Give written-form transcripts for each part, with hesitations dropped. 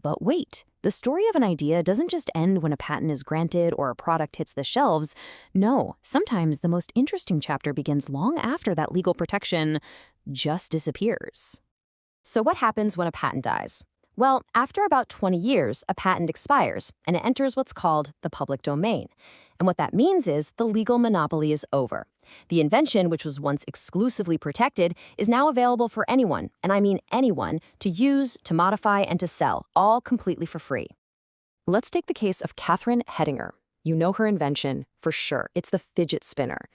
But wait, the story of an idea doesn't just end when a patent is granted or a product hits the shelves. No, sometimes the most interesting chapter begins long after that legal protection just disappears. So what happens when a patent dies? Well, after about 20 years, a patent expires, and it enters what's called the public domain. And what that means is the legal monopoly is over. The invention, which was once exclusively protected, is now available for anyone, and I mean anyone, to use, to modify, and to sell, all completely for free. Let's take the case of Catherine Hedinger. You know her invention, for sure. It's the fidget spinner.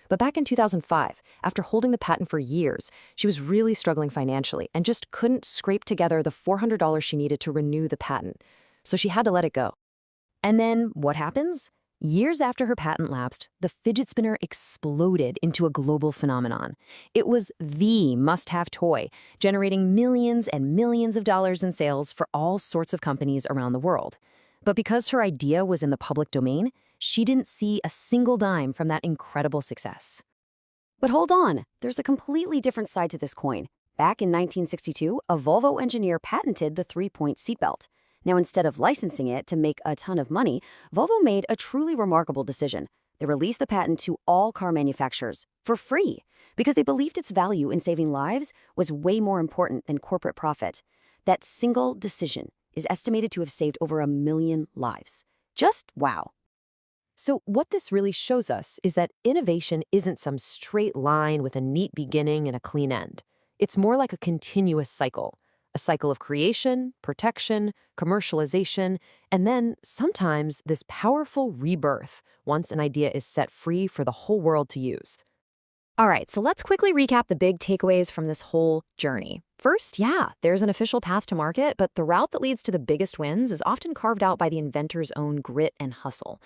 But back in 2005, after holding the patent for years, she was really struggling financially and just couldn't scrape together the $400 she needed to renew the patent. So she had to let it go. And then what happens? Years after her patent lapsed, the fidget spinner exploded into a global phenomenon. It was the must-have toy, generating millions and millions of dollars in sales for all sorts of companies around the world. But because her idea was in the public domain, she didn't see a single dime from that incredible success. But hold on, there's a completely different side to this coin. Back in 1962, a Volvo engineer patented the three-point seatbelt. Now, instead of licensing it to make a ton of money, Volvo made a truly remarkable decision. They released the patent to all car manufacturers for free because they believed its value in saving lives was way more important than corporate profit. That single decision is estimated to have saved over 1 million lives. Just wow. So what this really shows us is that innovation isn't some straight line with a neat beginning and a clean end. It's more like a continuous cycle. A cycle of creation, protection, commercialization, and then sometimes this powerful rebirth once an idea is set free for the whole world to use. All right, so let's quickly recap the big takeaways from this whole journey. First, yeah, there's an official path to market, but the route that leads to the biggest wins is often carved out by the inventor's own grit and hustle.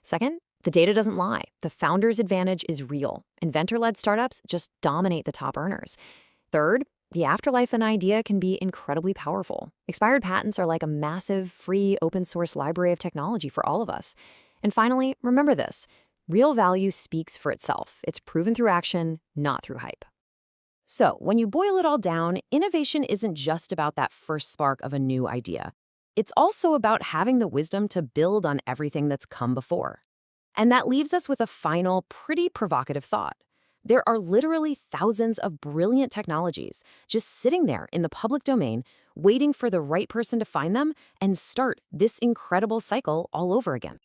Second, the data doesn't lie. The founder's advantage is real. Inventor-led startups just dominate the top earners. Third, the afterlife of an idea can be incredibly powerful. Expired patents are like a massive, free, open-source library of technology for all of us. And finally, remember this. Real value speaks for itself. It's proven through action, not through hype. So, when you boil it all down, innovation isn't just about that first spark of a new idea. It's also about having the wisdom to build on everything that's come before. And that leaves us with a final, pretty provocative thought. There are literally thousands of brilliant technologies just sitting there in the public domain, waiting for the right person to find them and start this incredible cycle all over again.